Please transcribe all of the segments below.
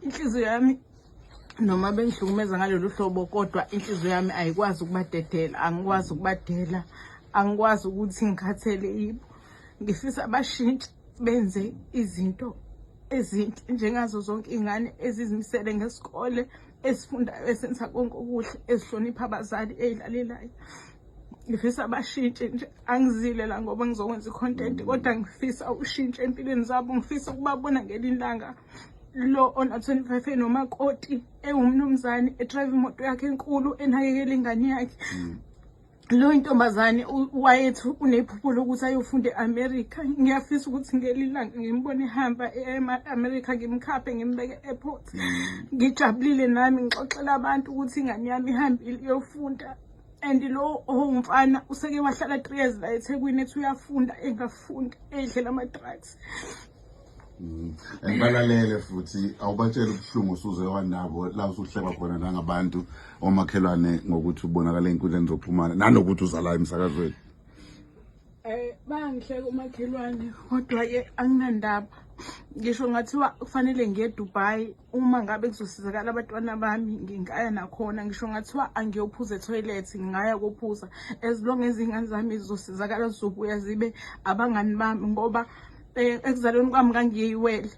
Inhliziyo yami noma bengihlukumeza ngalolu hlobo kodwa inhliziyo yami ayikwazi ukubadedela, angikwazi ukubadela, angikwazi ukuthi ngikhathele yibo. Ngifisa abashintshe benze izinto ezinhle njengazo zonke ingane ezizimisele ngesikole, esifundayo, esenza konke okuhle, ezihlonipha abazali, ey'lalelayo. Ngifisa abashintshe nje, angizile la ngoba ngizokwenza i-content kodwa ngifisa ushintshe empilweni zabo. Ngifisa ukubabona ngelinye ilanga lo ona 25 enomakoti ewumnumzane edrive imoto yakhe enkulu enakekela ingane yakhe. Lo intombazane wayethu unephupho lokuthi ayofunda e-America. Ngiyafisa ukuthi ngelinye ilanga ngimbone ehamba e-America, ngimkhaphe ngimbeke e-airport. Ngijabulile nami ngixoxela abantu ukuthi ingane yami ihambile iyofunda. And lo umfana useke wahlala 3 years la eThekwini ethi uyafunda engafunda edlela ama-drugs. Ngibalalele futhi awubatshela ubuhlungu usuze wanabo la usuhleba khona nangabantu omakhelwane ngokuthi ubonakala einkundleni zokuxhumana nanokuthi uzala emsakazweni. Bangihleka umakhelwane kodwa ke anginandaba. Ngisho ngathiwa kufanele ngiye eDubai uma ngabe kuzosizakala abantwana bami ngingaya nakhona. Ngisho ngathiwa angiyophuza etoilet ngingaya kophuza, as long as ingane zami zizosizakala zizobuya zibe abangani bami ngoba ekuzalweni kwami ngangiyiwele.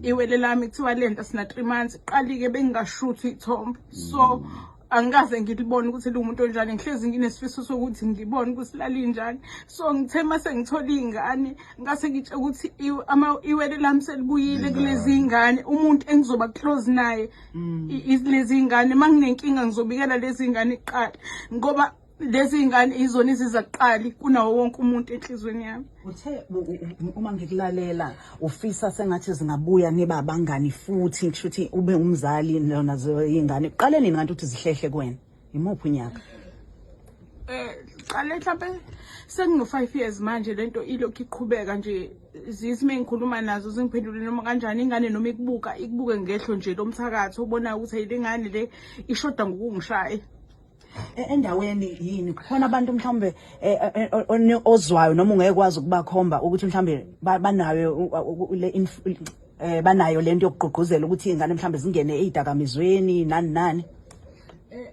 Iwele lami kuthiwa lenta sina 3 months qali-ke bengingashuthi ithombo. So angikaze ngilibone ukuthi lumuntu onjani. Ngihlezi nginesifiso sokuthi ngibone ukuthi lalinjani. So ngithe mase ngithola ingane ngase ngitshe ukuthi iwele lami selibuyile kulezi ingane, umuntu engizoba close naye lezi ingane. Manginenkinga ngizobikela lezi ingane kuqala ngoba lezi ingane izona iziza kuqala kunawo wonke umuntu enhlizweni yami. Uthe uma ngikulalela ufisa sengathi zingabuya niba abangani futhi ngisho ukuthi ube umzali nazo ingane. Uqale nini kanti ukuthi zihlehle kuwena? Imuphi unyaka? Qale mhlawumbe sengino5 years manje lento ilokhu iqhubeka nje. Zisime ngikhuluma nazo zingiphendule noma kanjani ingane noma ikubuke ngehlo nje lomthakatho ubona ukuthi ayilingane le ishoda ngokungishaya. Endaweni yini khona abantu mhlawumbe ozwayo noma ungeke kwazi ukubakhomba ukuthi mhlawumbe banayo lento yokugqugquzela ukuthi ingane mhlawumbe zingene ezidakamizweni nani?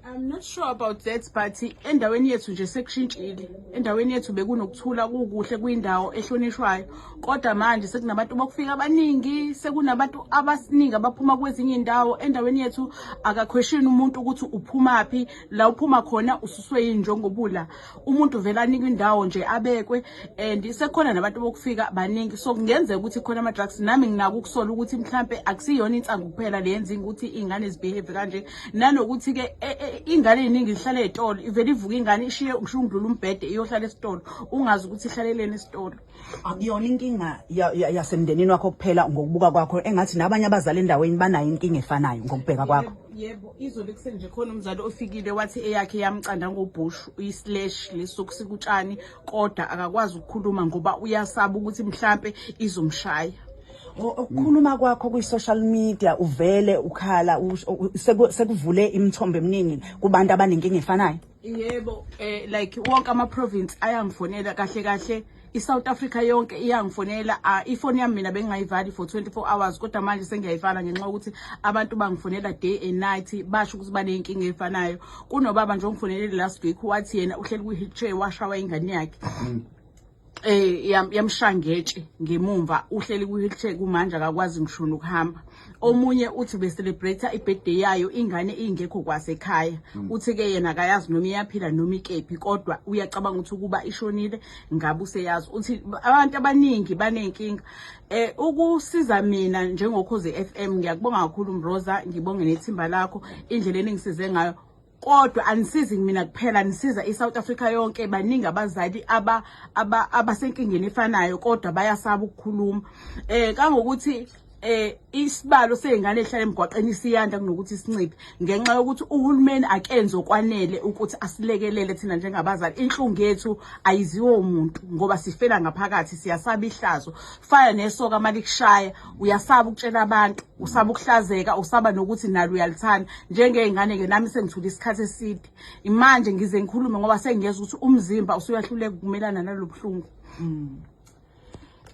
I'm not sure about that, but endaweni yethu nje sekushintshile. Endaweni yethu bekunokuthula kukuhle kwindawo ehlonishwayo. Kodwa manje sekunabantu bokufika abaningi, sekunabantu abasiningi abaphuma kwezinye indawo. Endaweni yethu akaquestion umuntu ukuthi uphumapi, la uphuma khona ususwe yinjongobula. Umuntu vela anika indawo nje abekwe, and sekhona nabantu bokufika baningi. So kungenzeka ukuthi khona ama drugs. Nami nginako ukusola ukuthi mhlambe akusiyona insangu kuphela le yenza ukuthi ingane zibehave kanje. Nanokuthi ke ingane eningi ihlala ezitolo, ivele ivuka ingane ishiye ushungudlula umbhede iyohlala esitolo, ungazi ukuthi ihlaleleni esitolo. Akuyona inkinga yasemndenini wakho kuphela ngokubuka kwakho, engathi nabanye abazali endaweni banayo inkinga efanayo ngokubheka kwakho? Yebo, izolo kusenje khona umzali ofikile wathi eyakhe yamcanda ngobhushu i-slash lesuku sikutshani kodwa akakwazi ukukhuluma ngoba uyasaba ukuthi mhlambe izomshaya. Ukukhuluma kwakho kwi-social media uvele ukhala sekuvule imithombo eminingi kubantu abanenkinga efanayo? Yebo, like wonke ama-province ayangifonela kahle i-South Africa yonke iyangifonela. Ifoni yami mina bengingayivali for 24 hours kodwa manje sengiyayivala ngenxa ukuthi abantu bangifonela day and night basho ukuthi banenkinga efanayo. Kunobaba nje ongifonele last week wathi yena uhleli kwi-wheelchair washawa ingane yakhe. Yamshangetshe ngemumva uhleli kwi-wheelchair kumanje akakwazi ngishona ukuhamba. Omunye uthi be-celebrate i-birthday yayo ingane ingekho kwasekhaya. Uthi ke yena akayazi noma iyaphila noma ikephi kodwa uyacabanga ukuthi kuba ishonile ngabe useyazi. Uthi abantu abaningi banenkinga. Ukusiza mina njengokhoze FM ngiyakubonga kakhulu Mroza, ngibonge nethimba lakho indlela eningisize ngayo. Kodwa anisizi mina kuphela, nisiza iSouth Africa yonke. Baningi abazali abasenkingeni efanayo kodwa bayasaba ukukhuluma. Kangokuthi isibalo seyingane ehlala emgwaqeni siyanda kunokuthi sinciphe ngenxa yokuthi uhulumeni akenze okwanele ukuthi asilekelele thina njengabazali. Inhlungu yethu ayiziwo umuntu ngoba sifela ngaphakathi, siyasaba ihlazo. Faya nesoka malikushaya, uyasaba ukutshela abantu, usaba ukuhlazeka, usaba nokuthi nalo uyalithanda. Njengeyingane ke nami sengithula isikhathi eside. Imanje ngize ngikhulume ngoba sengiyeza ukuthi umzimba usuyahluleka ukumelana nalobuhlungu.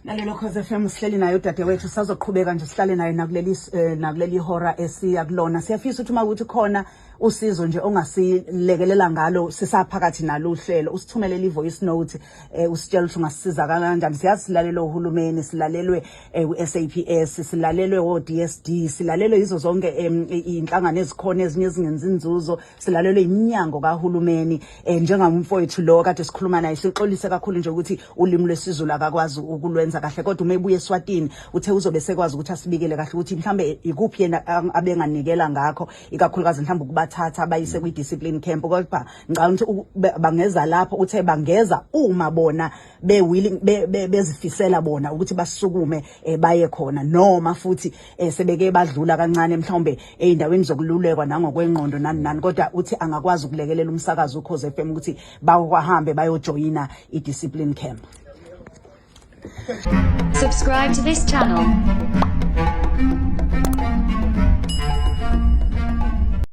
Nalelo Khosi FM sihleli nayo dadewethu, sazoqhubeka nje sihlale naye nakuleli hora esiyakulona. Siyafisa ukuthi uma ukuthi khona usizo nje ongasilekelela ngalo sisaphakathi nalo uhlelo, usithumelele ivoice note usitshela ukuthi ungasisiza kanjani. Siyazi silalelwe uhulumeni, silalelwe uSAPS, silalelwe oDSD, silalelwe izo zonke inhlangano ezikhona ezinye ezingenza inzuzo, silalelwe iminyango kahulumeni. Njengamfowethu lo kade sikhuluma naye, sixolise kakhulu nje ukuthi ulimi lwesiZulu akakwazi ukulwenza kahle, kodwa uma ebuye eSwatini uthe uzobe sekwazi ukuthi asibikele kahle ukuthi mhlambe ikuphi yena abenganikela ngakho, ikakhulukazi mhlambe ukubathatha bayise kwi-discipline camp. Kodwa ngicabanga ukuthi bangeza lapho, uthe bangeza uma bona be-willing bezifisela bona ukuthi basukume baye khona, noma futhi sebeke badlula kancane mhlawumbe ey'ndaweni zokululekwa nangokwengqondo nani, kodwa uthi angakwazi ukulekelela umsakazo uKhosi FM ukuthi bahambe bayojoyina i-discipline camp. Subscribe to this channel